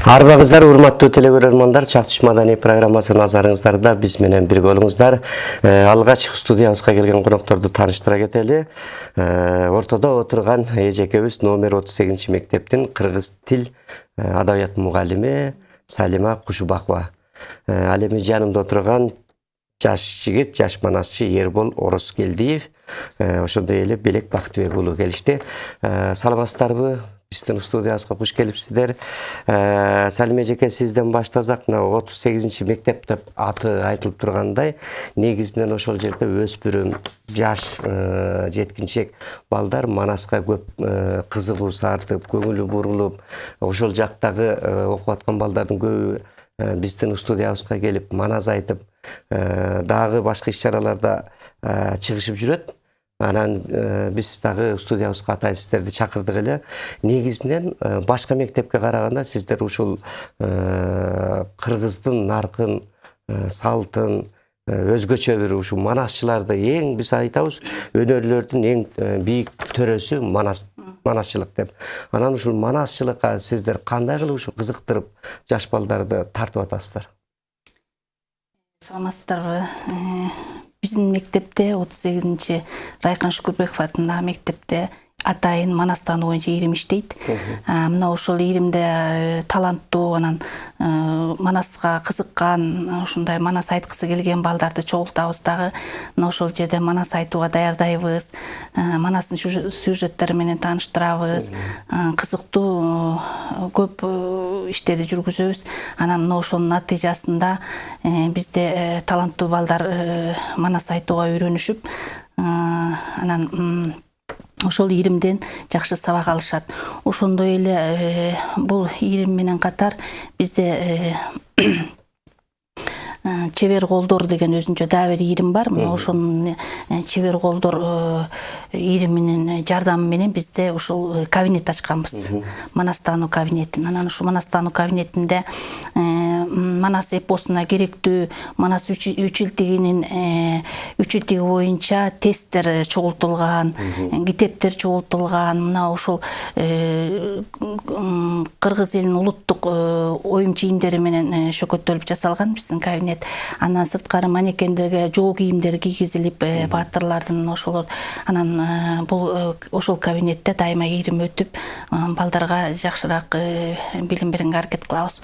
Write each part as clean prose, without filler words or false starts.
Арбаңыздар, урматтуу телекөрөрмандар, Чактыш маданий программасы назарыңыздарда биз менен бирге болуңуздар. Алгач студиябызга келген конокторду тааныштыра кетели. Ортодо отурган эжекебиз номер 38 мектептин кыргыз тил адабият мугалими Салима Кушубакова. Ал эми жанымда отурган жаш жигит, жаш манасчы Ербол Орозкелдиев, ошондой эле Белек Бактыбек уулу келишти. Саламатсыздарбы? Биздин студиябызга куш келипсиздер. Салима эжеке, сизден баштасак, 38 мектеп деп аты айтылып тургандай, негизинен ошол жерде өспүрүм, жаш, жеткинчек балдар манаска көп кызыгуу сартып, көңүлү бурулуп, ошол жактагы окуп аткан балдардын көбү биздин студиябызга келип манас айтып, дагы башка иш-чараларда чыгышып жүрөт. Анан биз дагы студиябызга атайын сиздерди чакырдык эле. Негизинен башка мектепке караганда сиздер ушул кыргыздын наркын, салтын, өзгөчө бир ушул манасчыларды эң биз айтабыз, өнөрлөрдүн эң бийик төрөсү манасчылык деп. Анан ушул манасчылыкка сиздер кандай кылып ушу кызыктырып жаш балдарды тартып атасыздар? Саламатсыздарбы? Биздин мектепте 38 Райкан Шүкүрбеков атындагы мектепте атайын манастан боюнча ирим иштейт. Мына ошол иримде таланттуу, анан манаска кызыккан, ушундай манас айткысы келген балдарды чогултабыз дагы. Мына ошол жерде манас айтууга даярдайбыз, манастын сюжеттери менен тааныштырабыз, кызыктуу көп иштерди жүргүзөбүз. Анан мына ошонун натыйжасында бизде таланттуу балдар манас айтууга үйрөнүшүп, анан ошол иримден жакшы сабак алышат. Ошондой эле бул ирим менен катар бизде чебер колдор деген өзүнчө дагы бир ирим бар. Ошонун чебер колдор ириминин жардамы менен бизде ушул кабинет ачканбыз. Манастануу кабинетин. Анан ушул манастануу кабинетинде манас эпосуна керектүү манас үчилтигинин үчилтиги боюнча тесттер чогултулган, китептер чогултулган. Мына ушул кыргыз элинин улуттук оюм чийимдери менен шөкөттөлүп жасалган биздин кабинет. Анан сырткары манекендерге жоо кийимдери кийгизилип, баатырлардын ошолор. Анан бул ошол кабинетте дайыма ирим өтүп, балдарга жакшыраак билим беренге аракет кылабыз.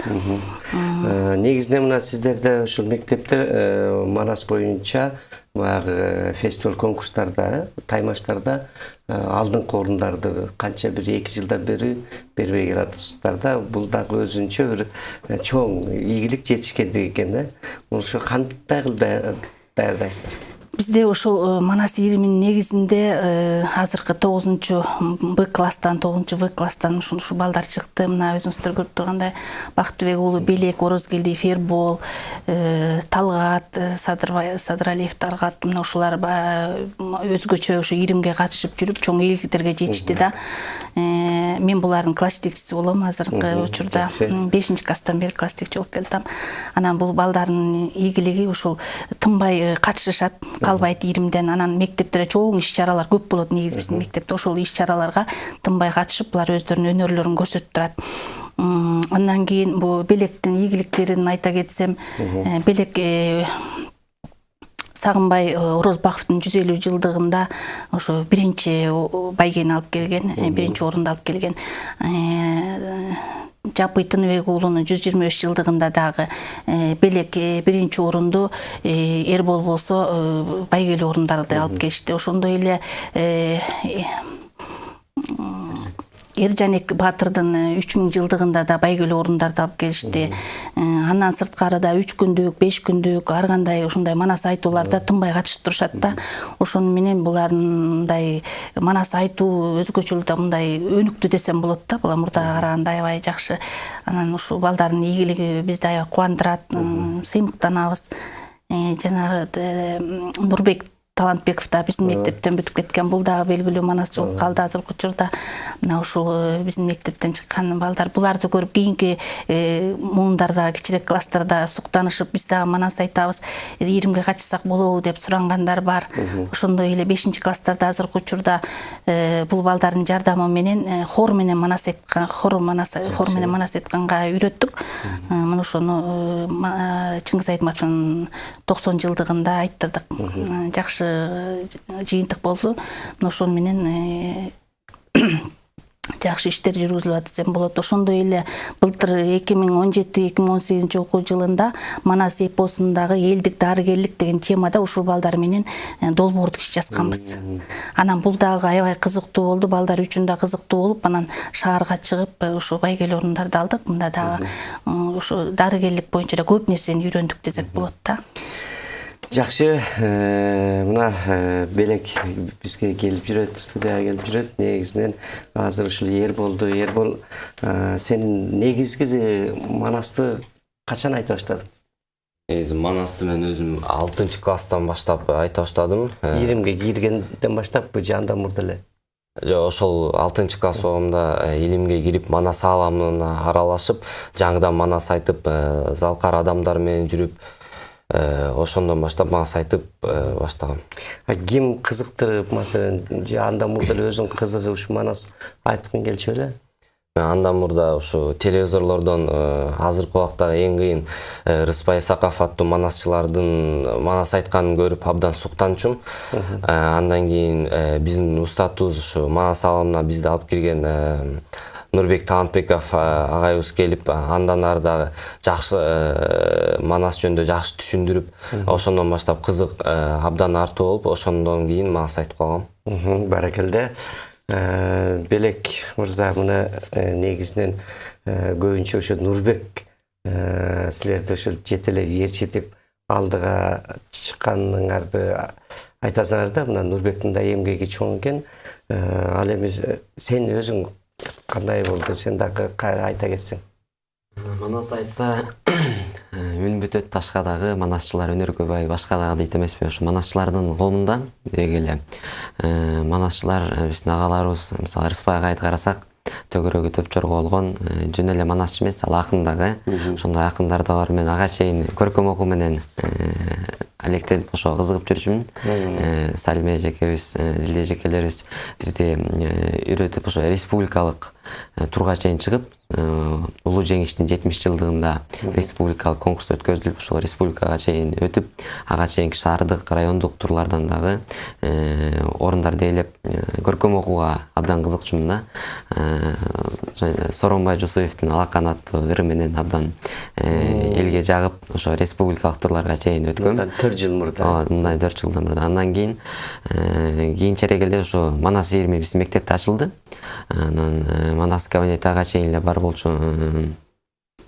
Негизинен мына сиздерде ушул мектепте манас боюнча баягы фестиваль конкурстарда, таймаштарда алдыңкы орундарды канча бир 2 жылдан бери бербей келатсыздар да. Бул дагы өзүнчө бир чоң ийгилик, жетишкендик экен да. Ошо кандай кылып даярдайсыздар? Бизде ошол манас ириминин негизинде азыркы 9-В класстан ушул балдар чыкты. Мына өзүңүздөр көрүп тургандай Бактыбек уулу Белек Орозкелдиев, Ербол, Талгат, Садыралиев Талгат, мына ушулар өзгөчө ушу иримге катышып жүрүп чоң ийгиликтерге жетишти да. Мен булардын класс жетекчиси болом азыркы учурда. 5-класстан бери класс жетекчи болуп келатам. Анан бул балдардын ийгилиги ушул тынбай катышышат, калбайт иримден. Анан мектептерде чоң иш-чаралар көп болот негизи биздин мектепте. Ошол иш-чараларга тынбай катышып, булар өздөрүнүн өнөрлөрүн көрсөтүп турат. Андан кийин бул Белектин ийгиликтерин айта кетсем, Белек Сагынбай Орозбаковдун 150 жылдыгында ошо биринчи байгени алып келген, биринчи орунду алып келген. Жапый Тыныбек уулунун 125 жылдыгында дагы Белек биринчи орунду, Ербол болсо байгелүү орундарды алып келишти. Ошондой эле Эржанек Баатырдын 3000 жылдыгында да байгелүү орундарды алып келишти. Андан сырткары да 3 күндүк, 5 күндүк ар кандай ушундай манас айтууларда тынбай катышып турушат да. Ошону менен булардай манас айтуу өзгөчөлүктө мындай өнүктү десем болот да. Була мурдага караганда аябай жакшы. Анан ушул балдардын ийгилиги бизди аябай кубандырат, сыймыктанабыз. Жанагы Нурбек Талантбеков да биздин мектептен бүтүп кеткен. Бул дагы белгилүү манас чыгып калды азыркы учурда. Мына ушул биздин мектептен чыккан балдар буларды көрүп кийинки муундарда, кичирээк класстарда суктанышып, биз дагы манас айтабыз, 20ге качсак болобу деп сурангандар бар. Ошондой эле 5-класстарда азыркы учурда бул балдардын жардамы менен хор менен манас айтканга үйрөттүк. Мына ошону Чыңгыз Айтматовдун 90 жылдыгында айттырдык. Жакшы жыйынтык болду. Ошол менен жакшы иштер жүргүзүлүп атат десем болот. Ошондой эле былтыр 2017-2018 окуу жылында Манас эпосундагы элдик дарыгерлик деген темада ушул балдар менен долбоордук иш жазганбыз. Анан бул дагы аябай кызыктуу болду, балдар үчүн да кызыктуу болуп, анан шаарга чыгып ушу байгелүү орундарды алдык. Мында дагы ушу дарыгерлик боюнча да көп нерсени үйрөндүк десек болот да. Жакшы, мына Белек бизге келип жүрөт, студияга келип жүрөт. Негизинен азыр ушул Эрболду, Эрбол, сенин негизги Манасты качан айта баштадың? Негизи Манасты мен өзүм 6-класстан баштап айта баштадым. 20ге киргенден баштаппы же андан мурда эле? Жок, ошол 6-класс убагында илимге кирип Манас ааламына аралашып, жаңыдан Манас айтып, залкар адамдар менен жүрүп, ошондон баштап Манас айтып баштагам. Ким кызыктырып, маселен, же андан мурда эле өзүң кызыгып ушу Манас айткың келчү беле? Андан мурда ушу телевизорлордон азыркы убактагы эң кыйын Рыспай Саков аттуу манасчылардын Манас айтканын көрүп абдан суктанчумун. Андан кийин биздин устатыбыз ушу Манас ааламына бизди алып кирген Нурбек Талантбеков агайыбыз келип, андан ары дагы жакшы Манас жөнүндө жакшы түшүндүрүп, ошондон баштап кызык абдан артуу болуп, ошондон кийин Манас айтып калгам. Баракелде. Белек мырза, мына негизинен көбүнчө ошо Нурбек силерди ошо жетелеп ээрчитип алдыга чыкканыңарды айтасыңар да. Мына Нурбектин да эмгеги чоң экен. Ал эми сен өзүң кандай болду? Сен дагы айта кетсең. Манас айтса үн бүтөт ташка дагы, манасчылар өнөргө бай башка дагы дейт эмеспи? Ошо манасчылардын колунда деги эле манасчылар биздин агаларыбыз, мисалы Рыспайга карасак, төгөрөгү төпчөргө болгон жөн эле манасчы эмес, ал акын дагы. Ошондой акындар да бар. Мен ага чейин көркөм окуу менен алектенип ошо кызыгып жүрчүмүн. Салиме эжекебиз, Дилде эжекелерибиз бизди үйрөтүп ошо республикалык турга чейин чыгып, улуу жеңиштин 70 жылдыгында республикалык конкурс өткөзүлүп, ошол республикага чейин өтүп, ага чейинки шаардык, райондук турлардан дагы орундарды ээлеп, көркөм окууга абдан кызыкчумун да. Соронбай Жусуевдин Алакан аттуу ыры менен абдан элге жагып, ошо республикалык турларга чейин өткөм. 4 жыл мурда. Мындай 4 жылдан мурда. Андан кийин кийинчерээк эле ошо Манас ийирими биздин мектепте ачылды. Анан Манас кабинети ага чейин эле бар болчу.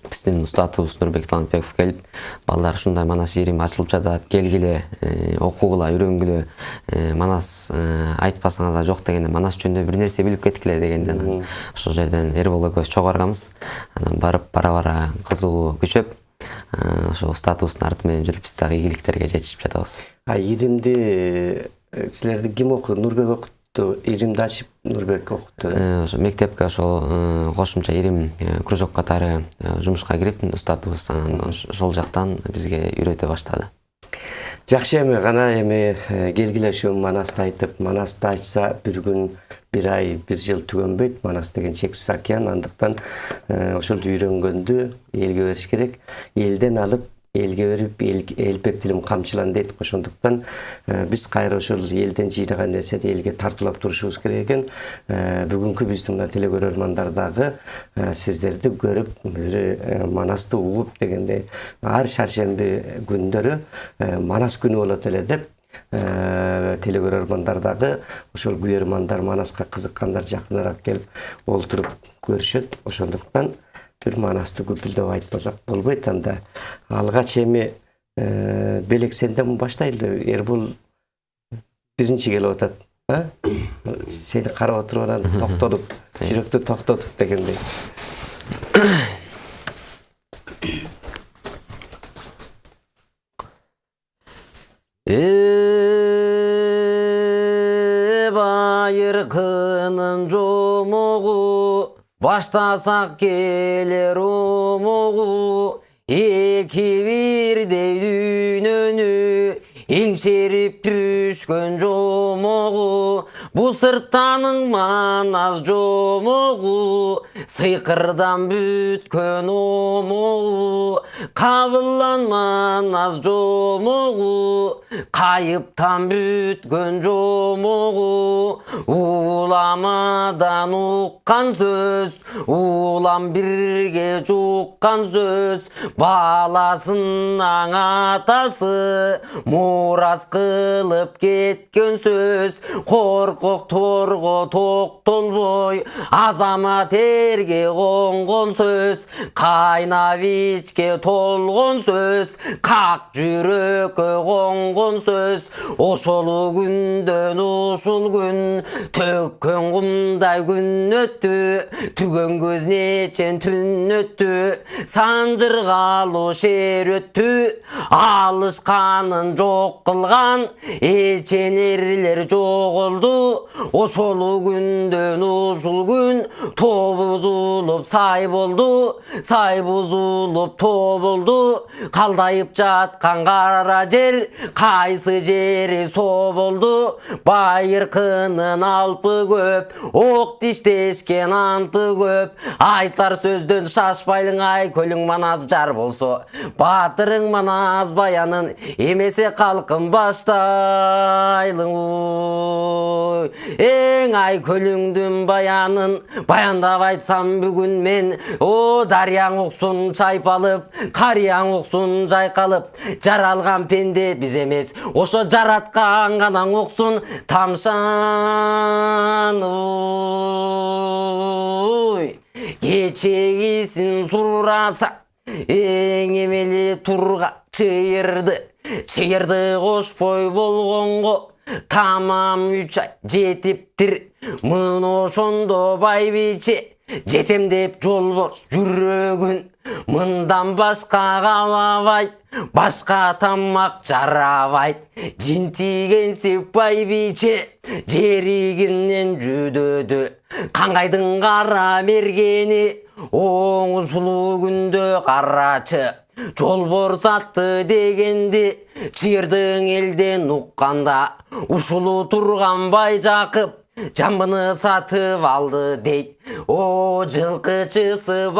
Биздин устатыбыз Нурбек Талантбеков келип, балдар ушундай Манас ийирими ачылып жатат, келгиле, окугула, үйрөнгүлө, Манас айтпасаңар да жок дегенде, Манас жөнүндө бир нерсе билип кеткиле дегенден, ошол жерден Эрбол экөөбүз чогуу барганбыз. Анан барып бара-бара кызыгуу күчөп, ошо устатыбыздын арты менен жүрүп, биз дагы ийгиликтерге жетишип жатабыз. Ийиримди силерди ким окуду? Нурбек окутту. Ийиримди ачып Нурбек окутту. Ошо мектепке ошол кошумча ийирим кружок катары жумушка кирип, устатыбыз ошол жактан бизге үйрөтө баштады. Жакшы, эми келгиле ушу Манасты айтып, Манасты айтса бир күн, бир ай, бир жыл түгөнбөйт. Манас деген чексиз океан, андыктан ошолду үйрөнгөндү элге бериш керек. Элден алып элге берип, элбек тилим камчылан дейт. Ошондуктан биз кайра ошол элден жыйнаган нерсени элге тартуулап турушубуз керек экен. Бүгүнкү биздин телекөрөрмандар дагы сиздерди көрүп, Манасты угуп дегенде ар шаршемби күндөрү Манас күнү болот эле деп телекөрөрмандар дагы ошол күйөрмандар, Манаска кызыккандар жакыныраак келип олтуруп көрүшөт. Ошондуктан бир Манасты күпүлдөп айтпасак болбойт. Анда алгач эми Белек сенден баштайлы. Эрбол биринчи келип атат. Сени карап отуруп анан токтолуп, жүрөктү токтотуп дегендей. байыркынын жомогу, баштасак келер омогу, эки бирдей дүйнөнү эңшерип түшкөн жомогу, бу сырттанын манас жомогу, сыйкырдан бүткөн омогу, кабылан манас жомогу, кайыптан бүткөн жомогу, уламадан уккан сөз, улам бирге жуккан сөз, баласынын атасы мурас кылып кеткен сөз, коркок торго токтолбой азамат эрге конгон сөз, кайнап ичке толгон сөз, как жүрөккө конгон сөз, ошол күндөн ушул күн төккөн кумдай күн өттү, түгөн көз нечен түн өттү, санжыргалуу шер өттү, алышканын жок кылган эченерлер жоголду, ошол күндөн ушул күн тоо бузулуп сай болду, сай бузулуп тоо болду, калдайып жаткан кара жер кайсы жери соо болду, байыркынын алпы көп, ок диштешкен анты көп, айтар сөздөн шашпайлың ай көлүң манас жар болсо, батырың манас баянын эмесе калкын баштайлың ой. Эң ай көлүңдүн баянын баяндап айтсам бүгүн мен, о дарыяң уксун чайпалып, карыяң уксун жайкалып, жаралган пенде биз эмес, ошо жараткан гана уксун тамшан ой. Кечегисин сураса эң эмели турга чыйырды кошпой болгонго тамам 3 ай жетиптир, мына ошондо байбиче жесем деп жолбош жүрөгүн, мындан башка калабайт, башка тамак жарабайт, жинтигенсип байбиче жеригинен жүдөдү, каңгайдын кара мергени оң ушул күндө карачы, жолбор сатты дегенди чыйырдың элден укканда, ушулу турган Байжакып жамбыны сатып алды дейт. О жылкычысы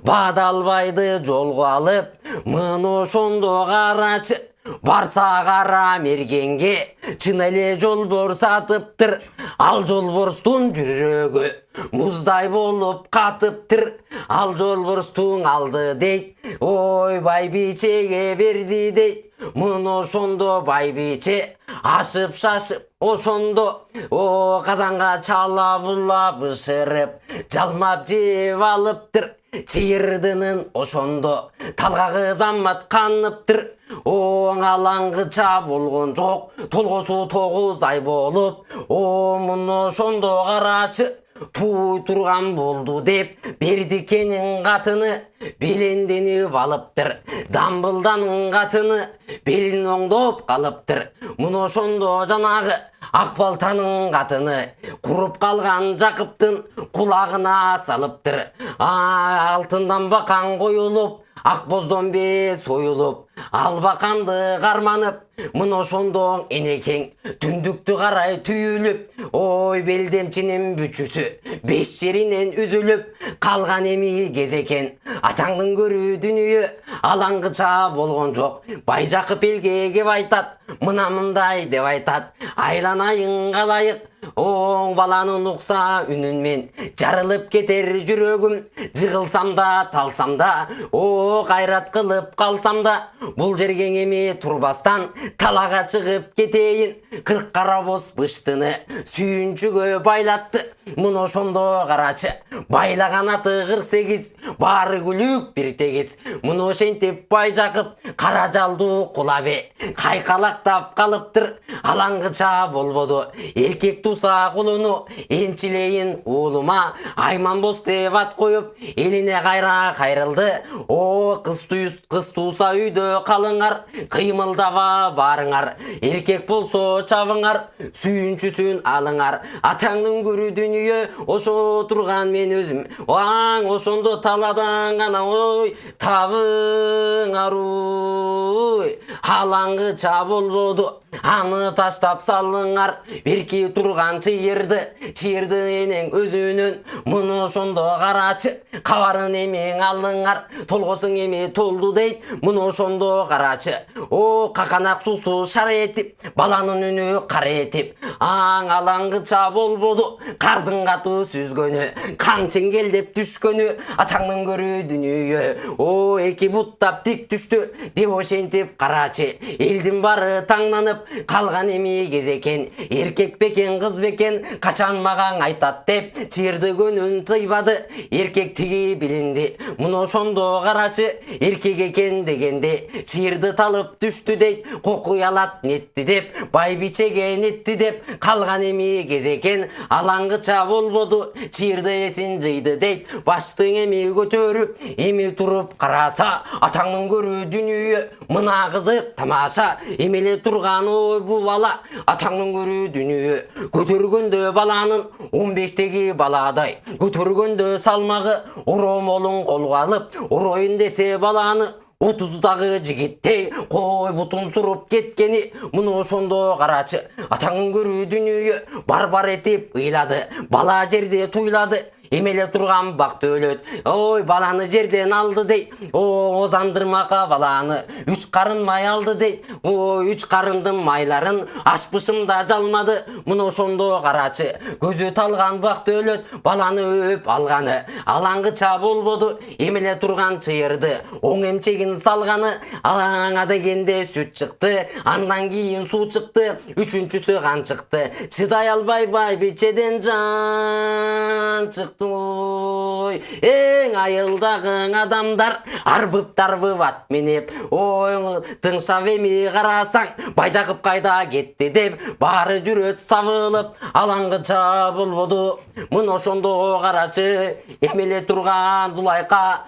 Бадалбайды жолго алып, мына ошондо карачы барса кара мергенге чын эле жолбор сатыптыр, ал жолборстун жүрөгү муздай болуп катыптыр, ал жолборстун алды дейт, ой байбичеге берди дейт. Мына ошондо байбиче ашып шашып ошондо о казанга чала була бышырып жалмап жеп алыптыр, чыйырдынын ошондо талгагы замат каныптыр, оң алаңгыча болгон жок, толгосу 9 ай болуп, о мына ошондо карачы туу турган болду деп берди кенин катыны беленденип алыптыр, дамбылданын катыны белин оңдоп калыптыр, мына ошондо жанагы ак балтанын катыны куруп калган Жакыптын кулагына салыптыр, алтындан бакан коюлуп, ак боздон бе союлуп, ал баканды карманып, мына ошондо энекең түндүктү карай түйүлүп, ой белдемчинин бүчүсү 5 жеринен үзүлүп калган эми кезекен, атаңдын көрүү дүнүйө алаңгыча болгон жок. Байжакып элге кеп айтат, мына мындай деп айтат, айланайын калайык, оң баланын укса үнүн мен жарылып кетер жүрөгүм, жыгылсам да талсам да, о кайрат кылып калсам да, бул жерге эми турбастан талага чыгып кетейин, 40 кара боз быштыны сүйүнчүгө байлатты, мына ошондо карачы. Байлаган аты 48, баары күлүк бир тегиз. Мына ошентип Байжакып кара жалдуу кулабе. Кайкалактап калыптыр, алаңгыча болбоду. Эркек туса кулуну, энчилейин уулума. Айманбоз деп ат коюп, элине кайра кайрылды. О, кыз туса үйдө калыңар, кыймылдаба барыңар. Эркек болсо чабыңар, сүйүнчүсүн алыңар. Атаңдын көрүү дүнүйө, ошо турган мен өзүм. Аң ошондо таладан гана ой, табыңар ой. Алаңгыча болбоду, аны таштап салыңар. Берки турган чыйырды энең өзүнүн. Мына ошондо карачы, кабарын эмең алыңар. Толгосуң эме толду дейт, мына ошондо карачы. О, каканак суусу шар этип, баланын үнү кара этип. Аң алаңгыча болбоду, кардын катуу сүзгөнү, кан чеңгелдеп түшкөнү, атаңдын көрүү дүнүйө. О, эки буттап тик түштү, деп ошентип карачы. Элдин бары таңданып, калган эми кезекен. Эркек бекен, кыз бекен, качан мага айтат деп, чыйырды көнүн тыйбады. Эркек тиги билинди, мына ошондо карачы. Эркек экен дегенде, чыйырды талып түштү дейт, кокуй алат нетти деп, байбичеге нетти деп, калган эми кезекен. Алаңгыча болбоду, чыйырды эсин жыйды дейт, баштың эми көтөрүп, эми туруп караса, атаңдын көрүү дүнүйө. Мына кызык тамаша, эмеле турган ой бу бала, атаңдын көрүү дүнүйө. Көтөргөндө баланын 15-теги баладай, көтөргөндө салмагы оромолун колго алып, ороюн десе баланы 30-дагы жигиттей кой бутун суруп кеткени. Мына ошондо карачы, атаңдын көрүү дүнүйө. Бар этип ыйлады, бала жерде туйлады. Эмеле турган бакты өлөт, ой баланы жерден алды дейт. О, озандырмака баланы 3 карын май алды дейт. О, 3 карындын майларын ашпышымда жалмады. Мына ошондо карачы, көзү талган бакты өлөт, баланы өп алганы. Алаңгыча болбоду, эмеле турган чыйырды оң эмчегин салганы. Алаңа дегенде сүт чыкты, андан кийин суу чыкты, үчүнчүсү кан чыкты. Чыдай албай байбичеден жан чыкты. Ой, эң айылдагы адамдар арбып ат минип. Ой, тыңшап эми карасаң, Байжакып кайда кетти деп, баары жүрөт сабылып. Алаңгыча болбоду, мына ошондо карачы. Эмеле турган Зулайка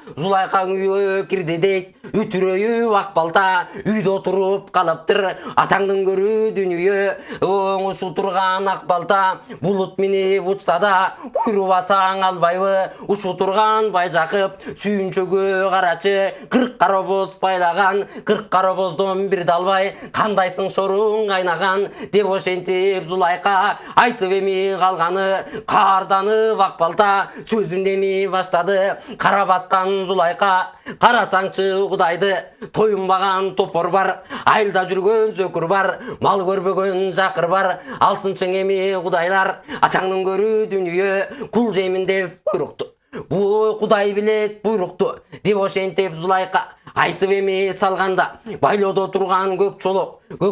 үйгө кирди дейт. Үтүрөйү ак балта үйдө отуруп калыптыр, атаңдын көрүү дүнүйө. Оң ушу турган ак балта булут минип учса да, буйрубасаң албайбы. Ушу турган Байжакып сүйүнчөгө карачы. 40 карабоз байлаган, 40 карабоздон бир далбай, кандайсың шоруң кайнаган деп ошентип Зулайка айтып эми калганы. Карданып ак балта сөзүн эми баштады. Кара баскан Зулайка, карасаңчы Кудайды, тоюнбаган топор бар, айылда жүргөн зөкүр бар, мал көрбөгөн жакыр бар. Алсынчың эми Кудайлар, атаңдын көрүү дүнүйө. Кул жемин деп буйрукту, бу Кудай билет буйрукту деп ошентип Зулайка айтып эми салганда, байлоодо турган көк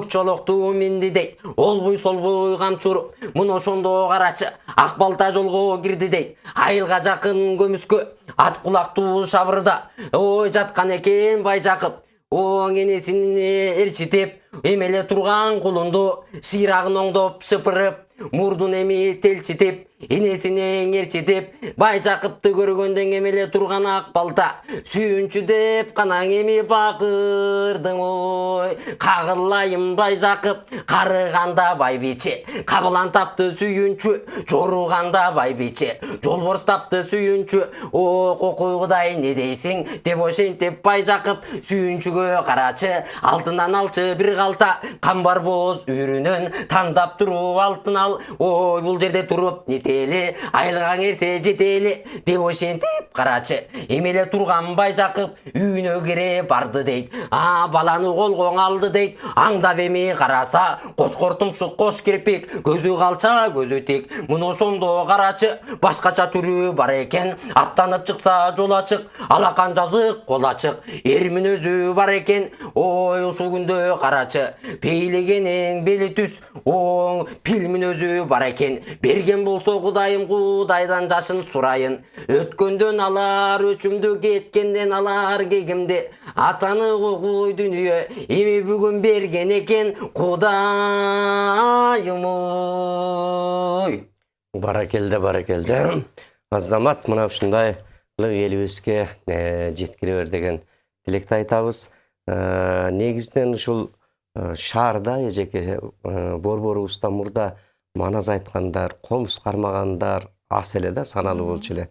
чолокту минди дейт. Олбуй солбуй камчур, мына ошондо карачы. Ак балта жолго кирди дейт, айылга жакын көмүскө ат кулактуу шабырда. Ой, жаткан экен Байжакып. Оң энесини ээрчитип, эмеле турган кулунду шыйрагын оңдоп шыпырып, мурдун эми телчитип, энесине ээрчитип. Байжакыпты көргөндөн эмеле турган ак балта сүйүнчү деп канаң эми бакырдың. Ой, кагылайым Байжакып, карыганда байбиче, кабылан тапты сүйүнчү, жоруганда байбиче, жолборс тапты сүйүнчү. О, кокуй Кудай не дейсиң деп ошентип Байжакып сүйүнчүгө карачы. Алтынан алчы бир калта, камбар боз үйрүнөн тандап туруп алтын ал. Ой, бул жерде туруп нетели, айылгаң эрте жетели деп ошентип карачы. Эмеле турган Байжакып үйүнө кире барды дейт. Баланы колго алды дейт. Аңдап эми караса, кочкор тумшук кош кирпик, көзү калча көзү тик. Мына ошондо карачы, башкача түрү бар экен. Аттанып чыкса жол ачык, алакан жазык кол ачык, эр мүнөзү бар экен. Ой, ушул күндө карачы, пейлегенин бели түз, оң пил мүнөзү бар экен. Берген болсо Кудайым Кудайдан жашын сурайын. Өткөндөн алар өчүмдү, кеткенден алар кегимди. Атаны кой дүнүйө эми бүгүн берген экен Кудайым ой. Баракелде. Азамат мына ушундай элибизге жеткире бер деген тилекти айтабыз. Негизинен ушул шаарда эжеке борборубузда мурда манас айткандар, комуз кармагандар аз эле да, саналуу болчу эле.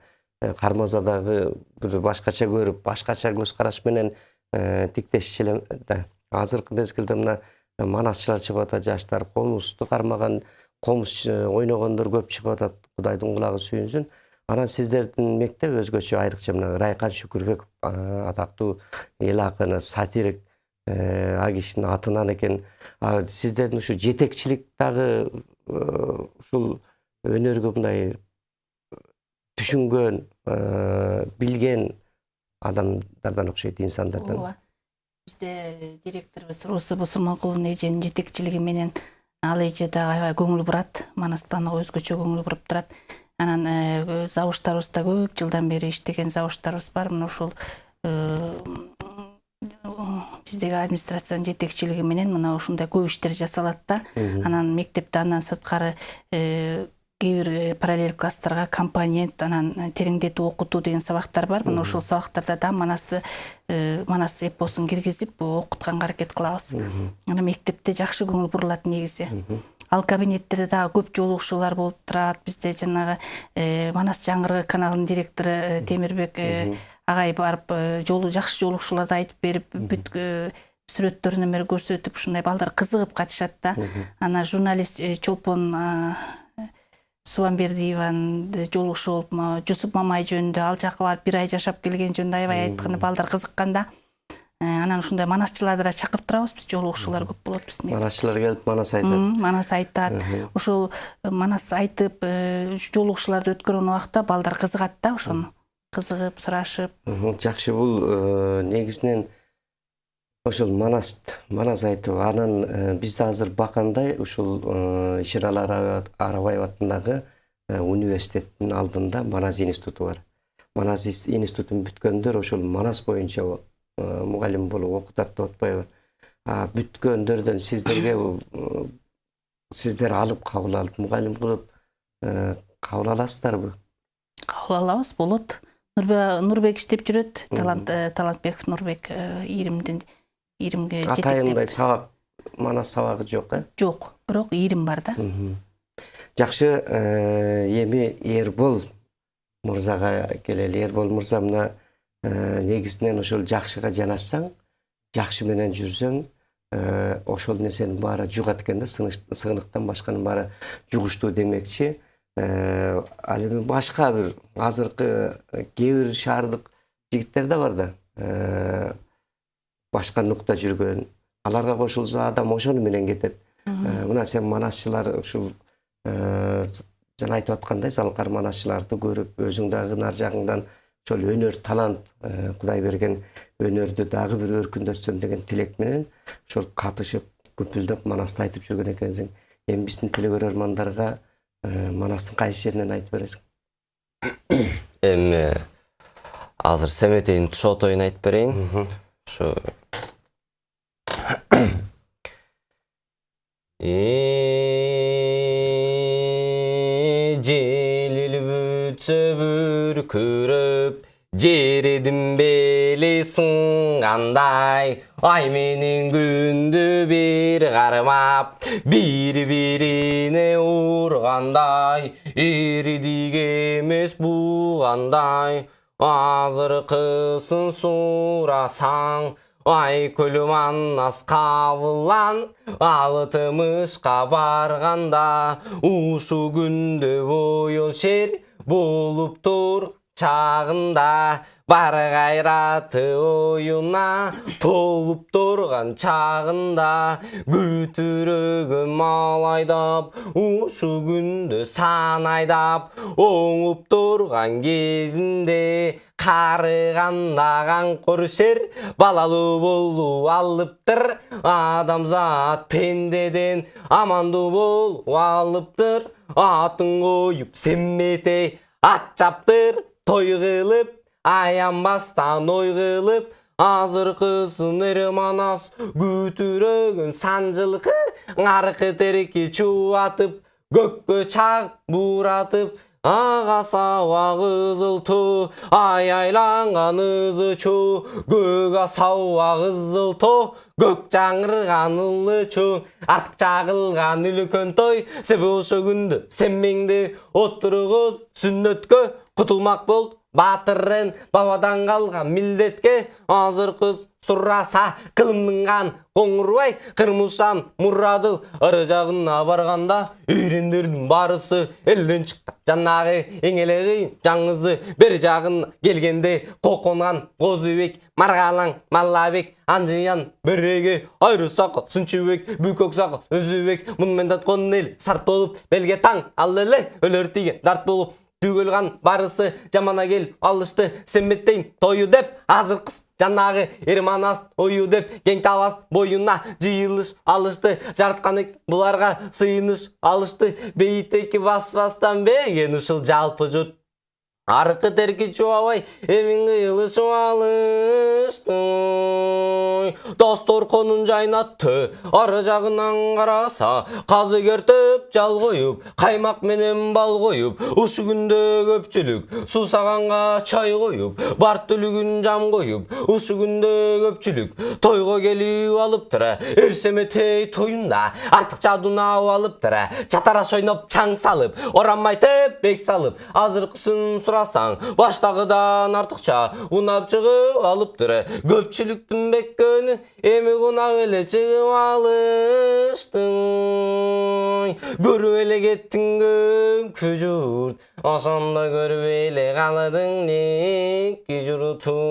Кармазадагы бир башкача көрүп, башкача көз караш менен тиктешчү эле да. Азыркы мезгилде мына манасчылар чыгып атат, жаштар комузду кармаган, комуз ойногондор көп чыгып атат. Кудайдын кулагы сүйүнсүн. Анан сиздердин мектеп өзгөчө, айрыкча мына Райкан Шүкүрбеков атактуу эл акыны, сатирик, а кишинин атынан экен. Сиздердин ушу жетекчилик дагы ушул өнөргө мындай түшүнгөн, билген адамдардан окшойт, инсандардан. Ооба. Бизде директорубуз Русы Бусурманкулунун эженин жетекчилиги менен ал эже дагы аябай көңүл бурат, манастан өзгөчө көңүл буруп турат. Анан завуштарыбызда көп жылдан бери иштеген завуштарыбыз бар. Мына ушул биздеги администрациянын жетекчилиги менен мына ушундай көп иштер жасалат да. Анан мектепте андан сырткары кээ бир параллель класстарга компонент, анан тереңдетип окутуу деген сабактар бар. Мына ушул сабактарда да манас эпосун киргизип окутканга аракет кылабыз. Анан мектепте жакшы көңүл бурулат негизи. Ал кабинеттерде дагы көп жолугушуулар болуп турат. Бизде жанагы Манас жаңгырыгы каналынын директору Темирбек агай барып жакшы жолугушууларды айтып берип, бүт сүрөттөрүн эмер көрсөтүп, ушундай балдар кызыгып катышат да. Анан журналист Чолпон Субанбердиеванын жолугушуу болуп, Жусуп Мамай жөнүндө, ал жакка барып бир ай жашап келген жөнүндө аябай айтканда балдар кызыкканда. Анан ушундай манасчыларды да чакырып турабыз, биз жолугушуулар көп болот биздин. Манасчылар келип манас айтат. Манас айтат. Ушул манас айтып жолугушууларды өткөргөн убакта балдар кызыгат да, ошону кызыгып, сурашып. Жакшы, бул негизинен ошол манас айтып, анан бизде азыр Бакандай ушул Ишеналар Арабаев атындагы университеттин алдында Манас институту бар. Манас институтун бүткөндөр ошол манас боюнча мугалим болуп окутат деп атпайбы? Бүткөндөрдөн сиздер алып кабыл алып мугалим кылып кабыл аласыздарбы? Кабыл алабыз, болот. Нурбек иштеп жүрөт, Талантбеков Нурбек иримге жетектеп. Атайындай сабак, манас сабагы жок, Жок, бирок ирим бар да. Жакшы, эми Эрбол мырзага келели. Эрбол мырза мына негизинен ошол жакшыга жанашсаң, жакшы менен жүрсөң, ошол нерсенин баары жугат экен да, сыгыныктан башканын баары жугуштуу демекчи. Ал эми башка бир азыркы кээ бир шаардык жигиттер да бар да, башка нукта жүргөн, аларга кошулса адам ошону менен кетет. Мына сен манасчылар ушул жана айтып аткандай залкар манасчыларды көрүп, өзүң дагы нар жагыңдан ошол өнөр, талант, Кудай берген өнөрдү дагы бир өркүндөтсөм деген тилек менен ошол катышып, күпүлдөп манасты айтып жүргөн экенсиң. Эми биздин телекөрөрмандарга манастын кайсы жеринен айтып бересиң? Эми азыр Семетейдин туш отоюн айтып берейин. Ошо желил бүтсө бүркүрөп, жередин бели сынгандай, ай менен күндү бир кармап, бири-бирине ургандай, эридик эмес бугандай, азыркысын сурасаң, ай көлүм аннас кабылан, алытымышка барганда, ушу күндө боyon шер болуп тур чагында, бар кайраты оюна толуп турган чагында күтүрөгө мал айдап ушу күндө сан айдап оңуп турган кезинде карыганда каңкор шер балалуу болуу алыптыр адамзат пендеден амандуу болуп алыптыр атын коюп семметей ат чаптыр той кылып аянбастан ой кылып азыркысын манас күтүрөгөн санжылкы аркы терки чубатып көккө чагып буратып ага саба кызыл туу айланган ызы чуу көк саба кызыл тоо көк жаңырган ылы чуу артык чагылган үлкөн той себеби ошо күндө семмеңди отургуз сүннөткө кутулмак болду батырын бабадан калган милдетке азыркы сураса кылымдынган коңурбай кырмышан мурадыл ыры жагына барганда үйрөндөрдүн барысы элден чыккан жанагы эң эле кыйын жаңызы бер жагына келгенде коконган козубек маргалаң маллабек анжыян береге айры сакал сынчыбек бүкөк сакал өзүбек мунмен таткон эл сарт болуп белге таң ал эле өлөр тиген дарт болуп түгөлган барысы жамана келип алышты семметтейин тою деп азыр кыз жанагы эрманас ою деп кең талас боюна жыйылыш алышты жартканы буларга сыйыныш алышты бейитеки баспастан беген ушул жалпы журт аркы терки чубабай эмин кыйылышып алышты достор конун жайнатты ары жагынан караса казы кертип жал коюп каймак менен бал коюп ушу күндө көпчүлүк суусаганга чай коюп бар түлүгүн жам коюп ушу күндө көпчүлүк тойго келип алыптыр эрсеметей тоюнда артык жадуна алыптыр чатараш ойноп чаң салып орам айтып бек салып азыркысын сурасаң баштагыдан артыкча унап чыгып алыптыр көпчүлүктүн беккөнү эми кунап эле чыгып алышты көрүп эле кеттиң көңкү журт ошондо көрбөй эле калдың никки журтуң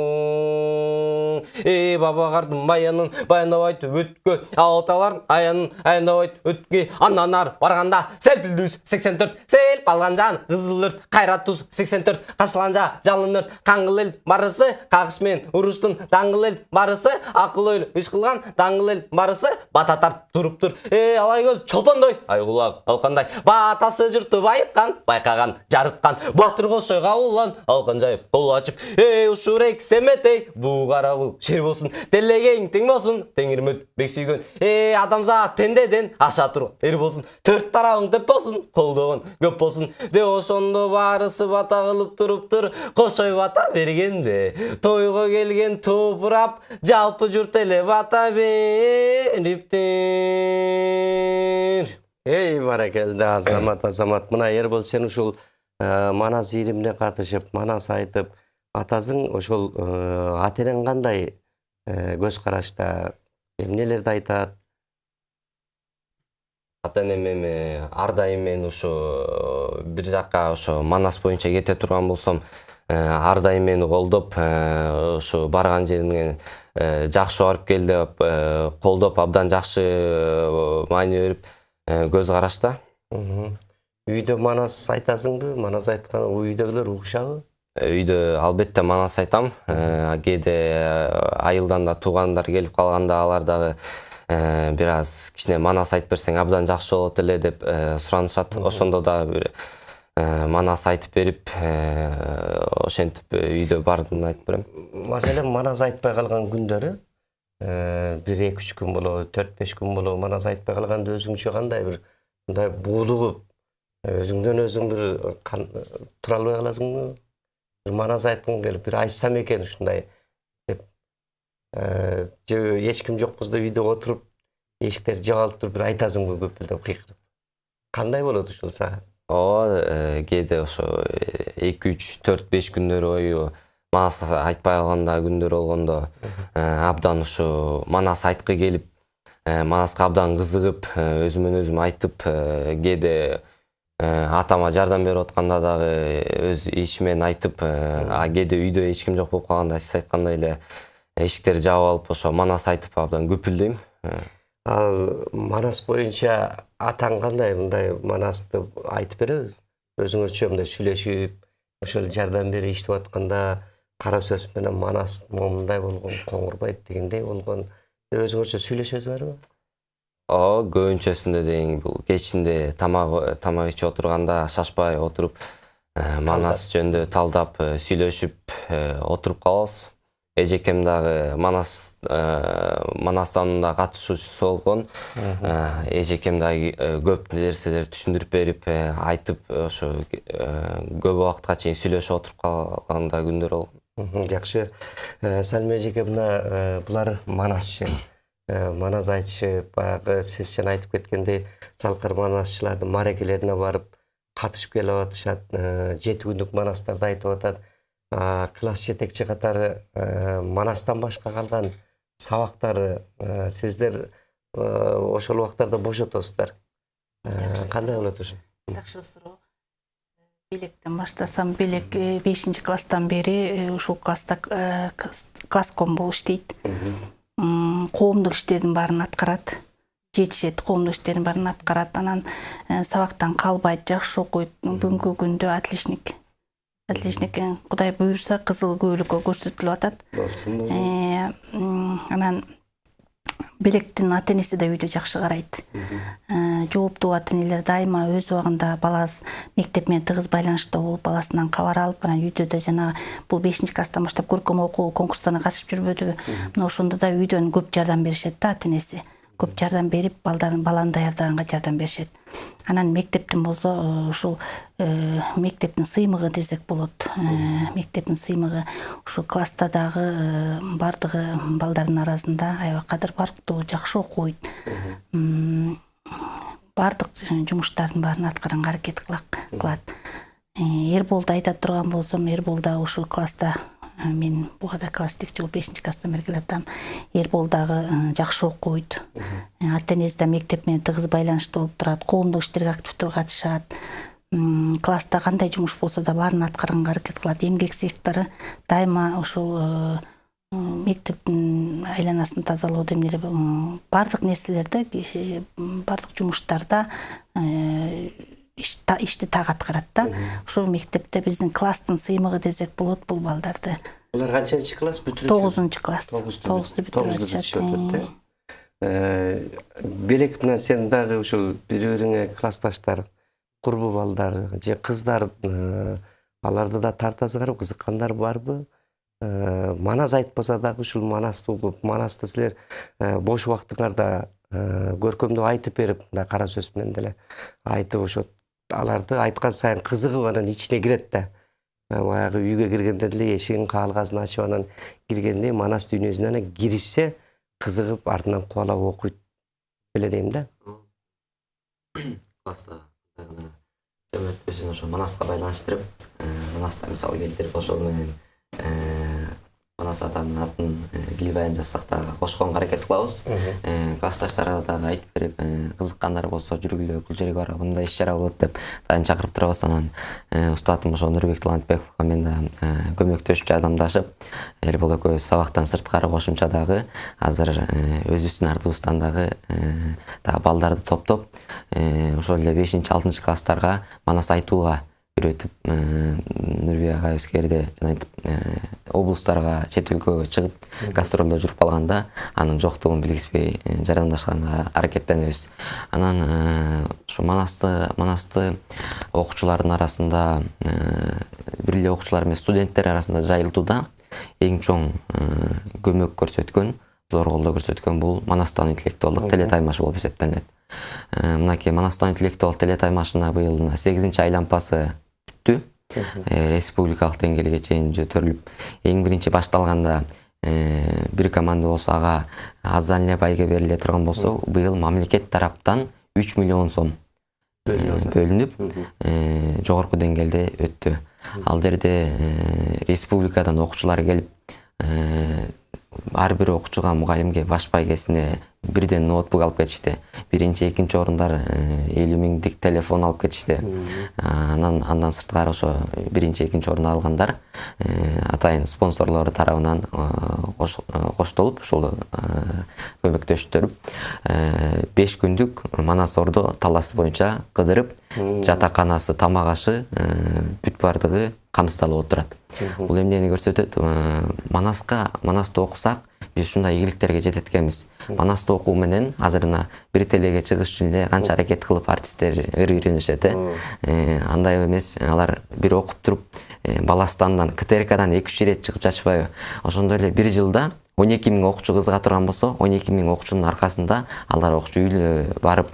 баба кардын баянын баяндап айтып өткө алталардын аянын аяндап айтып өткө андан ары барганда серпилдүүс 84 селп алган жан кызыл өрт кайрат туз 84 качылган жалын өрт каңгыл эл барысы кагыш менен уруштун даңгыл эл барысы акыл ой иш кылган даңгыл эл барысы бата тартып туруптур алай көз чолпондой ай кулак алкандай батасы журту байыткан байкаган жарыткан батыр кошой кабылган алкан жайып кол ачып ушурек семетей буу кара бул шер болсун делегең тең болсун теңирмөт бек сүйгөн адамзат пендеден аша турган эр болсун төрт тарабың деп болсун колдогон көп болсун деп ошондо барысы бата кылып туруптур кошой бата бергенде тойго келген топурап жалпы журт эле бата бериптир. Баракелде азамат мына Эрбол сен ушул манас ийримине катышып манас айтып атасың ошол ата энең кандай көз карашта эмнелерди айтат? Ата энем эми ар дайым мен ушу бир жакка ошо манас боюнча кете турган болсом ар дайым мени колдоп ушу барган жерине жакшы барып кел деп колдоп абдан жакшы маани берип көз карашта. Үйдө манас айтасыңбы? Манас айткан үйдөгүлөр угушабы? Үйдө албетте манас айтам. Кээде айылдан да туугандар келип калганда алар дагы бир аз кичине манас айтып берсең абдан жакшы болот эле деп суранышат. Ошондо да бир манас айтып берип ошентип үйдө бардын айтып берем. Маселен манас айтпай калган күндөрү 1-2-3 күн болобу, 4-5 күн болобу манас айтпай калганда өзүңчө кандай бир мындай буулугуп өзүңдөн өзүң бир тура албай каласыңбы? Бир манас айткың келип бир айтсам экен ушундай деп же эч ким жокпуз деп үйдө отуруп эшиктер жабылып туруп бир айтасыңбы көпүлдөп кыйкырып? Кандай болот ушул сага? Кээде ошо 2-3-4-5 күндөр бою манас айтпай калганда күндөр болгондо абдан ушу манас айткы келип манаска абдан кызыгып өзүмөн өзүм айтып кээде атама жардам берип атканда дагы өз ишимен айтып, кээде үйдө эч ким жок болуп калганда сиз айткандай эле эшиктерди жаап алып ошо манас айтып абдан көпүлдөйм. Ал Манас боюнча атаң кандай, мындай Манасты айтып береби? Өзүңөрчө мындай сүйлөшүп, ошол жардам берип иштеп атканда кара сөз менен Манас момундай болгон, коңурбайт дегендей болгон. Өзүңөрчө сүйлөшөсүңөрбү? Көбүнчөсүндө дең бул кечинде тамак ичип отурганда шашпай отуруп Манас жөнүндө талдап сүйлөшүп отуруп калабыз. Эжекем дагы Манастан катышуучусу болгон. Эжекем дагы көп нерселерди түшүндүрүп берип, айтып, ошо көп убакытка чейин сүйлөшүп отуруп калган да күндөр болгон. Жакшы. Салима эжеке, мына булар Манасчы. Манас айтышы, баягы сиз жана айтып кеткендей, салкар манасчылардын маарекелерине барып катышып келип атышат, 7 күндүк Манастарды айтып атат. Класс жетекчи катары Манастан башка калган сабактары сиздер ошол убактарда бош отосуздар. Кандай болот ошо? Жакшы суроо. Белектен баштасам, белек 5-класстан бери ушул класста класском болуп иштейт. Коомдук иштердин баарын аткарат. Жетишет, коомдук иштердин баарын аткарат. Анан сабактан калбайт, жакшы окуйт. Бүгүнкү күндө отличник. Отличник, Кудай буйрса, кызыл көбөлүккө көрсөтүлүп атат. Анан белектин ата-энеси да үйдө жакшы карайт. Жооптуу ата-энелер дайыма өз убагында баласы мектеп менен тыгыз байланышта болуп, баласынан кабар алып, анан үйдө да жана бул 5-класстан баштап көркөм окуу конкурстарына катышып жүрбөдүбү? Мына ошондо да үйдөн көп жардам беришет да ата-энеси. Көп жардам берип, баланы даярдаганга жардам беришет. Анан мектептин болсо ушул мектептин сыймыгы десек болот. Мектептин сыймыгы ушул класста дагы бардыгы балдардын арасында аябакадыр барктуу, жакшы окуйт. Бардык жумуштардын баарын аткаранга аракет кылат. Эрболду айта турган болсом, Эрбол да ушул класста, мен буга да класс жетекчи болуп 5-класстан бери келатам. Эрбол дагы жакшы окуйт. Ата-энеси да мектеп менен тыгыз байланышта болуп турат, коомдук иштерге активдүү катышат. Класста кандай жумуш болсо да баарын аткаранга аракет кылат. Эмгек сыяктары дайыма ушул мектептин айланасын тазалоо демелери бардык нерселерде, бардык жумуштарда ишти так аткарат да. Ошол мектепте биздин класстын сыймыгы десек болот бул балдарды. Булар канчанчы класс бүтүрүп? 9-класс. 9-ду бүтүрүп атышат. Белек менен сен дагы ушул бири-бириңе классташтар, курбу балдар же кыздар, аларды да тартасыңар, кызыккандар барбы? Манас айтпаса дагы ушул Манасты угуп, Манасты силер бош убактыңарда көркөмдөп айтып берип, мындай кара сөз менен деле айтып, ошо аларды айткан сайын кызыгып анан ичине кирет да. Баягы үйгө киргенде деле эшигин каалгасын ачып анан киргенде Манас дүйнөсүнө анан киришсе кызыгып артынан кубалап окуйт беле дейм да. Класста өзүн ошо Манаска байланыштырып, Манаста мисал келтирип, ошол менен Манас атанын атын Дилбаян жазсак дагы кошконго аракет кылабыз. Классташтарга дагы айтып берип, кызыккандар болсо жүргүлө, бул жерге баралы, мындай иш чара болот деп дайым чакырып турабыз. Анан устатым ошо Нурбек Талантбековго мен да көмөктөшүп, жардамдашып, Эрбол экөөбүз сабактан сырткары кошумча дагы азыр өзүбүздүн артыбыздан дагы балдарды топтоп, ошол эле 5-6 класстарга Манас айтууга үйрөтүп, Нурбек агайыбыз кээде облустарга, чет өлкөгө чыгып гастролдо жүрүп калганда анын жоктугун билгизбей жардамдашканга аракеттенебиз. Анан ушу Манасты окуучулардын арасында, бир эле окуучулар эмес, студенттер арасында жайылтууда эң чоң көмөк көрсөткөн, зор колдоо көрсөткөн бул Манастан интеллектуалдык телетаймашы болуп эсептелет. Мынакей Манастан интеллектуалдык телетаймашына быйыл 8-чи айлампасы бүттү. Республикалык деңгээлге чейин көтөрүлүп, эң биринчи башталганда бир команда болсо ага аздан эле байге бериле турган болсо, быйыл мамлекет тараптан 3 миллион сом бөлүнүп, жогорку деңгээлде өттү. Ал жерде республикадан окуучулар келип, ар бир окуучуга мугалимге баш байгесине бирден ноутбук алып кетишти. Биринчи, экинчи орундар 50 миңдик телефон алып кетишти. Андан сырткары ошо биринчи, экинчи орун алгандар атайын спонсорлору тарабынан коштолуп, ушул көмөктөштүрүп 5 күндүк Манас Ордо таласы боюнча кыдырып, жатаканасы, тамак ашы бүт бардыгы камсыздалып отурат. Бул эмнени көрсөтөт? Манаста окусак, биз ушундай ийгиликтерге жетет экенбиз. Манаста окуу менен азырына бир телеге чыгыш үчүн эле канча аракет кылып артисттер үйрөнүшөт, андай эмес, алар бир окуп туруп, Баластандан, КТРКдан 2-3 ирет чыгып жатышпайбы? Ошондой эле бир жылда 12 миң окуучу кызыга турган болсо, 12 миң окуучунун аркасында алар окуучу үйлө барып,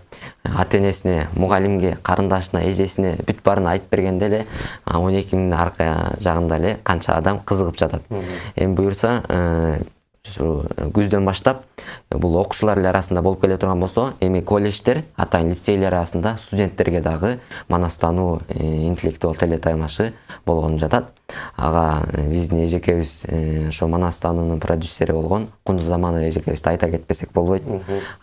ата-энесине, мугалимге, карындашына, эжесине бүт баарын айтып бергенде эле 12 миңдин арка жагында эле канча адам кызыгып жатат. Эми буюрса, күздөн баштап бул окуучулар арасында болуп келе турган болсо, эми колледждер, атайын лицейлер арасында студенттерге дагы манастануу интеллектуал телетаймашы болгон жатат. Ага биздин эжекебиз, ошо манастануунун продюсери болгон Кундуз Заманов эжекебизди айта кетпесек болбойт.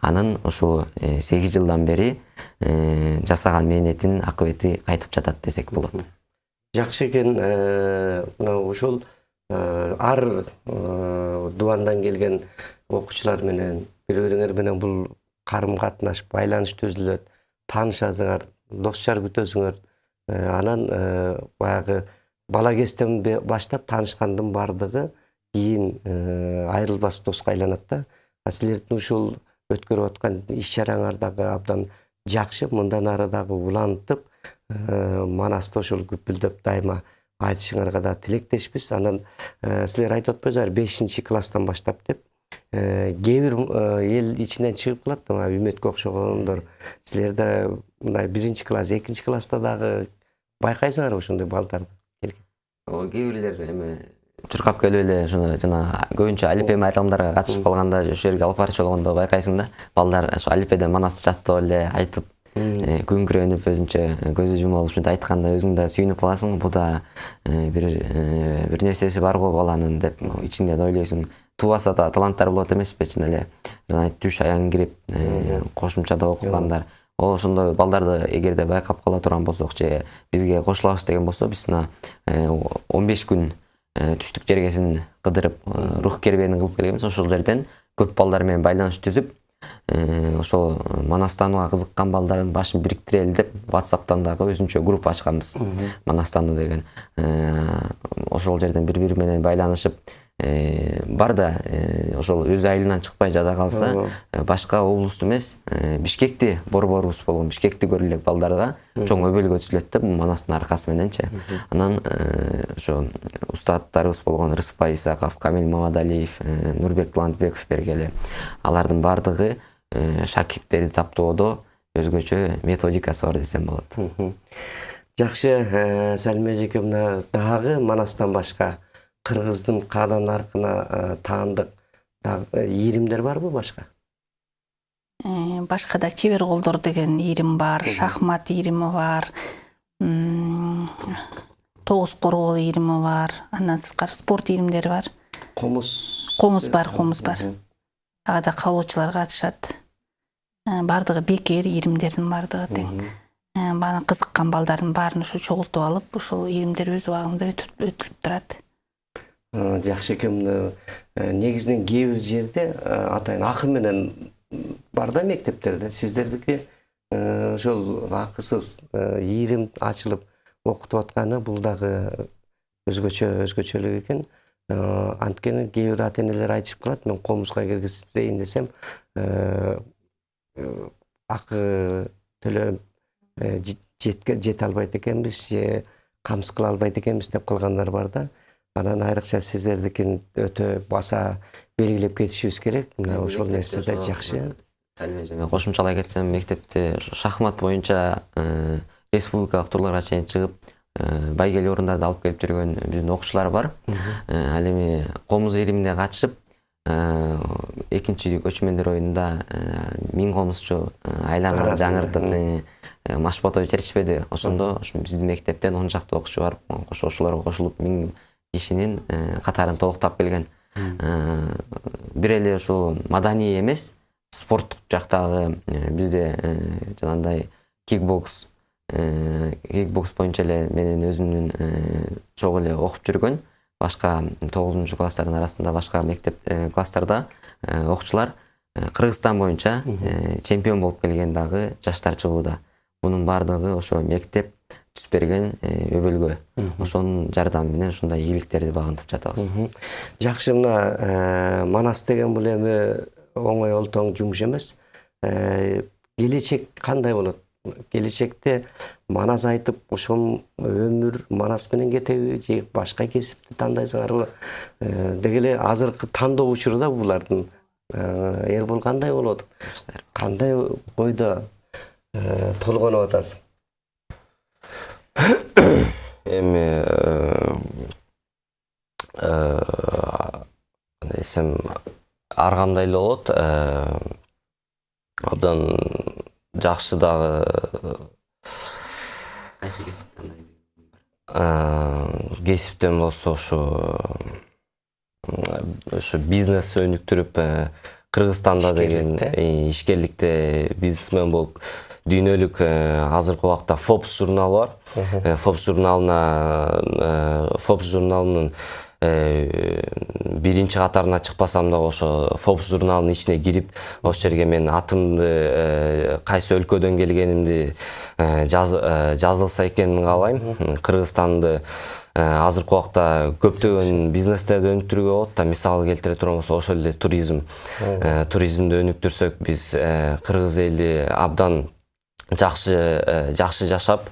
Анын ушул 8 жылдан бери жасаган мээнетинин акыбети кайтып жатат десек болот. Жакшы экен, мына ушул ар дубандан келген окуучулар менен бири-бириңер менен бул карым катнаш, байланыш түзүлөт, таанышасыңар, дос жар күтөсүңөр. Анан баягы бала кезден баштап таанышкандын бардыгы кийин айрылбас доска айланат да. Силердин ушул өткөрүп аткан иш-чараңар дагы абдан жакшы, мындан ары дагы улантып, Манаста ошол күпүлдөп дайыма айтышыңарга да тилектешпиз. Анан силер айтып атпайсыңар 5 класстан баштап деп. Кээ бир эл ичинен чыгып калат да, Үмөткө окшогондор. Силер да мындай 1 класс, 2 класста дагы байкайсыңар ошондой балдарды келген. Кээ бирлер эми чуркап келип эле ошоно жана көбүнчө алипе майрамдарга катышып калганда, ошол жерге алып барчу болгондо байкайсың да, балдар ошо алипеден Манас жаттап эле айтып, күңкүрөнүп өзүнчө көзү жумулуп ушинтип айтканда өзүң да сүйүнүп каласың. Буда бир нерсеси бар го баланын деп ичиңден ойлойсуң. Тубаса да таланттар болот эмеспи, чын эле жана түш аян кирип кошумчада окугандар. Ошондой балдарды эгерде байкап кала турган болсок же бизге кошулабыз деген болсо, биз 15 күн түштүк жергесин кыдырып, рух кербенин кылып келгенбиз. Ошол жерден көп балдар менен байланыш түзүп, ошол манастанууга кызыккан балдардын башын бириктирели деп WhatsApp'тан дагы өзүнчө группа ачканбыз. Манастануу деген. Ошол жерден бири-бири менен байланышып, бар да ошол өз айылынан чыкпай жада калса, башка облусту эмес, Бишкекти борборубуз болгон Бишкекти көрө элек балдарга чоң өбөлгө түзүлөт да, Манастын аркасы мененчи. Анан ошо устаттарыбыз болгон Рыспай Исаков, Камил Мамадалиев, Нурбек Талантбеков бергеле, алардын бардыгы шакирттерди таптоодо өзгөчө методикасы бар десем болот. Жакшы, Салима эжеке, мына дагы Манастан башка кыргыздын каадан аркына таандык ийримдер барбы башка? Башка да чебер колдор деген ийрим бар, шахмат ийрими бар, тогуз коргоо ийрими бар, андан сырткары спорт ийримдери бар. Комуз бар. Ага да каалоочулар катышат. Бардыгы бекер ийримдердин бардыгы тең. Бана кызыккан балдардын баарын ушу чогултуп алып, ушул ийримдер өз убагында өтүлүп турат. Жакшы экен. Негизинен кээ бир жерде атайын акы менен бар да мектептерде. Сиздердики ошол акысыз ийрим ачылып окутуп атканы бул дагы өзгөчөлүк экен. Анткени кээ бир ата-энелер айтышып калат, мен комузга киргизейин десем, акы төлөп жете албайт экенбиз, же камсыз кыла албайт экенбиз деп калгандар бар да. Анан айрыкча сиздердикин өтө баса белгилеп кетишибиз керек. Мына ошол нерсе да жакшы. Мен кошумчалай кетсем, мектепте шахмат боюнча республикалык турларга чейин чыгып, байгелүү орундарды алып келип жүргөн биздин окуучулар бар. Ал эми комуз ийримине катышып, экинчи көчмөндөр оюнунда 1000 комузчу айланга жаңыртып Машботой чертишпеди. Ошондо биздин мектептен 10 жакты окуучу барып, ошолорго кошулуп 1000 кишинин катарын толуктап келген. бир эле ушул маданий эмес, спорттук жактагы бизде жанагындай кикбокс боюнча эле менин өзүмдүн чогуу эле окуп жүргөн башка 9-класстардын арасында башка мектеп класстарда окуучулар Кыргызстан боюнча чемпион болуп келген дагы жаштар чыгууда. Бунун бардыгы ошо мектеп түз берген өбөлгө. Ошонун жардамы менен ушундай ийгиликтерди багынтып жатабыз. Жакшы, мына Манас деген бул эми оңой олтоң жумуш эмес. Келечек кандай болот? Келечекте Манас айтып, ошол өмүр Манас менен кетеби, же башка кесипти тандайсыңарбы? Деги эле азыркы тандоо учурда булардын Эрбол кандай болот? Кандай ойдо толгонуп атасың? Эми десем ар кандай эле болот. Абдан жакшы дагы кесиптен болсо ошо бизнес өнүктүрүп Кыргызстанда деген ишкерликте бизнесмен болуп дүйнөлүк азыркы убакта Forbes журналы бар. Forbes журналынын биринчи катарына чыкпасам да ошо Forbes журналынын ичине кирип, ошол жерге мен атымды, кайсы өлкөдөн келгенимди жазылса экенин каалайм. Кыргызстанды азыркы убакта көптөгөн бизнестерди өнүктүрүүгө болот да. Мисал келтире турган болсо, ошол эле туризмди өнүктүрсөк, биз кыргыз эли абдан жакшы жашап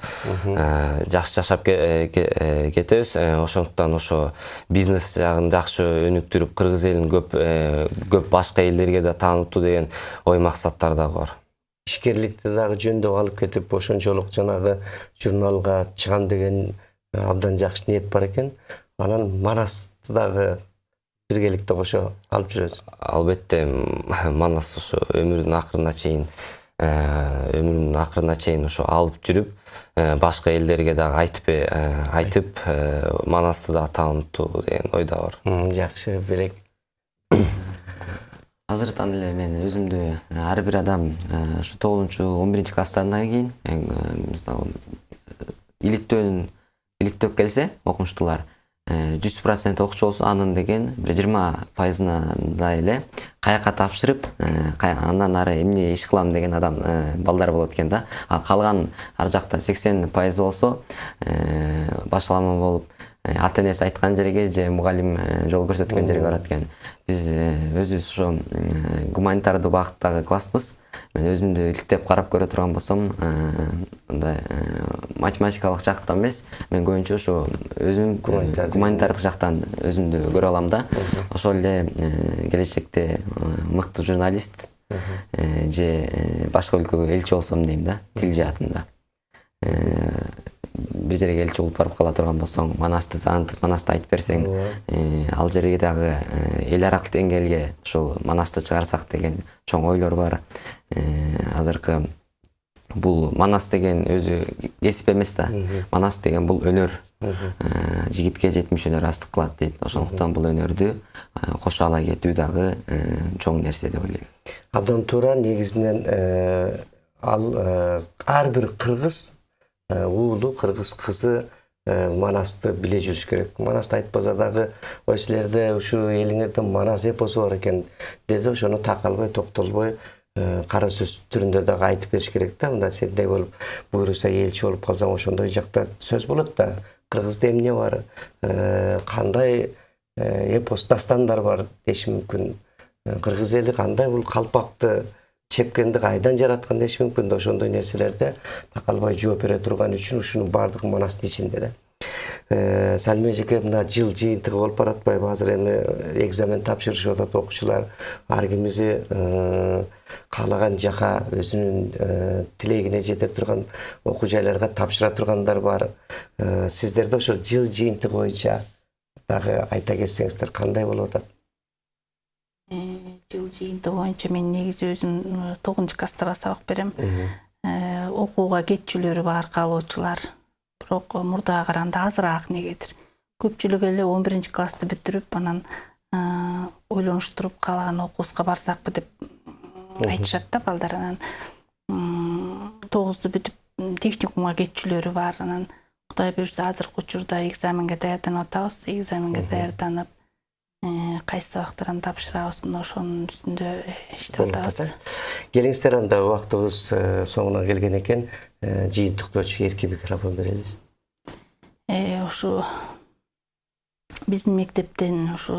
кетебиз. Ошондуктан ошо бизнес жагын жакшы өнүктүрүп, кыргыз элин көп башка элдерге да таанытуу деген ой максаттар да бар. Ишкерликти дагы жөндөп алып кетип, ошончолук жанагы журналга чыгам деген абдан жакшы ниет бар экен. Анан Манасты дагы биргеликте кошо алып жүрөсүз. Албетте, Манас ошо өмүрүнүн акырына чейин ошо алып жүрүп, башка элдерге дагы айтып, Манасты да таанытуу деген ойда бар. Жакшы, белек. Азыртан эле мен өзүмдү ар бир адам ушу 9-11 класстардан кийин иликтеп келсе, окумуштуулар 100% окуучу болсо, анын деген 20%-ына эле каяка тапшырып, андан ары эмне иш кылам деген адам балдар болот экен да. Ал калган ар жакта 80% болсо, башалама болуп, ата-энеси айткан жерге же мугалим жол көрсөткөн жерге барат экен. Биз өзүбүз ошо гуманитардуу багыттагы класспыз. Мен өзүмдү иликтеп карап көрө турган болсом, мындай математикалык жактан эмес, мен көбүнчө ошо өзүм гуманитардык жактан өзүмдү көрө алам да. Ошол эле келечекте мыкты журналист же башка өлкөгө элчи болсом дейм да, тил жаатында. Бир жерге элчи болуп барып кала турган болсоң, Манасты таанытып, Манасты айтып берсең, ал жерге дагы эл аралык деңгээлге ушул Манасты чыгарсак деген чоң ойлор бар. Азыркы бул Манас деген өзү кесип эмес да. Манас деген бул өнөр. Жигитке 70 өнөр астык кылат дейт. Ошондуктан бул өнөрдү кошо ала кетүү дагы чоң нерсе деп ойлойм. Абдан туура. Негизинен ал ар бир кыргыз уулу, кыргыз кызы Манасты биле жүрүш керек. Манасты айтпаса дагы, ой силерде ушу элиңерде Манас эпосу бар экен дезе, ошону такалбай, токтолбой кара сөз түрүндө дагы айтып бериш керек да. Мында сендей болуп буйруса элчи болуп калсаң, ошондой жакта сөз болот да. Кыргызда эмне бар, кандай эпос дастандар бар деш мүмкүн. Кыргыз эли кандай бул калпакты чепкенди кайдан жараткан деш мүмкүн да. Ошондой нерселерде такалбай жооп бере турган үчүн ушунун баардыгы Манастын ичинде да. Салме эжеке, мына жыл жыйынтыгы болуп баратпайбы? Азыр эми экзамен тапшырышып атат окуучулар. Ар кимизи каалаган жака өзүнүн тилегине жете турган окуу жайларга тапшыра тургандар бар. Сиздерде ошол жыл жыйынтыгы боюнча дагы айта кетсеңиздер кандай болуп атат? Жыл жыйынтыгы боюнча мен негизи өзүм 9-класстарга сабак берем. Окууга кетчүлөрү бар каалоочулар. Бирок мурдага караганда азыраак негедир. Көпчүлүгү эле 11-классты бүтүрүп, анан ойлонуштуруп каалаган окуубузга барсакпы деп айтышат да балдар. Анан 9-ду бүтүп техникумга кетчүлөрү бар. Анан Кудай буюрса азыркы учурда экзаменге даярданып атабыз. Экзаменге даярданып кайсы сабактарын тапшырабыз, ошонун үстүндө иштеп атабыз. Келиңиздер, анда убактыбыз соңуна келген экен. Жыйынтыктоочу эркин микрофон беребиз. Ушу биздин мектептен ушу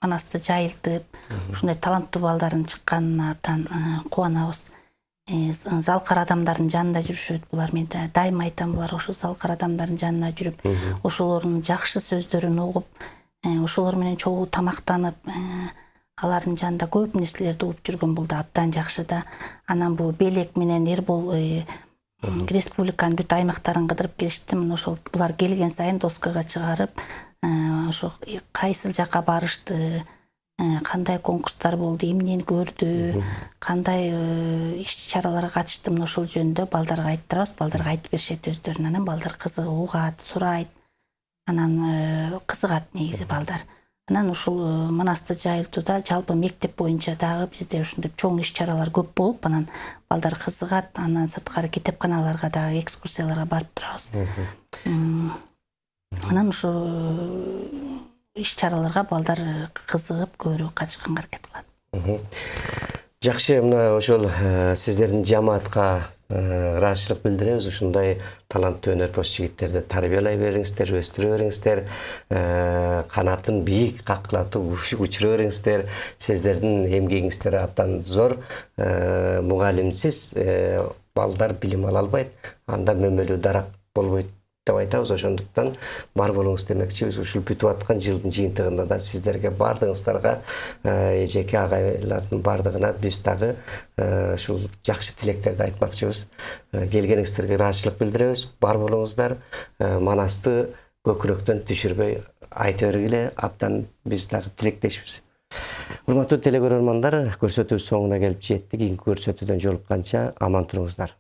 Манасты жайылтып, ушундай таланттуу балдардын чыкканына абдан кубанабыз. Залкар адамдардын жанында жүрүшөт. Булар, мен дайыма айтам, булар ошо залкар адамдардын жанына жүрүп, ошолордун жакшы сөздөрүн угуп, ошолор менен чогуу тамактанып, алардын жанында көп нерселерди угуп жүргөн бул да абдан жакшы да. Анан бул Белек менен Эрбол республиканын бүт аймактарын кыдырып келишти. Ошол булар келген сайын доскага чыгарып, ошо кайсыл жака барышты, кандай конкурстар болду, эмнени көрдү, кандай иш-чараларга катышты, ошол жөнүндө балдарга айттырабыз. Балдарга айтып беришет өздөрүн. Анан балдар кызыгып угат, сурайт. Анан кызыгат негизи балдар. Анан ушул Манасты жайылтууда жалпы мектеп боюнча дагы бизде ушундай чоң иш-чаралар көп болуп, анан балдар кызыгат. Анан сырткары китепканаларга дагы экскурсияларга барып турабыз. Анан ушу иш-чараларга балдар кызыгып көбүрөөк катышканга аракет кылат. Жакшы, мына ошол сиздердин жамаатка ыраазычылык билдиребиз. Ушундай таланттуу өнөрпөс жигиттерди тарбиялай бериңиздер, өстүрө бериңиздер, канатын бийик каклатып учура бериңиздер. Сиздердин эмгегиңиздер абдан зор. Мугалимсиз балдар билим ала албайт, анда мөмөлүү дарак болбойт деп айтабыз. Ошондуктан бар болуңуз демекчибиз. Ушул бүтүп аткан жылдын жыйынтыгында да сиздерге бардыгыңыздарга, эжеке агайлардын бардыгына биз дагы ушул жакшы тилектерди айтмакчыбыз. Келгениңиздерге ыраазычылык билдиребиз. Бар болуңуздар. Манасты көкүрөктөн түшүрбөй айта бергиле. Абдан биз дагы тилектешпиз. Урматтуу телекөрөрмандар, көрсөтүү соңуна келип жеттик. Кийинки көрсөтүүдөн жолукканча аман туруңуздар.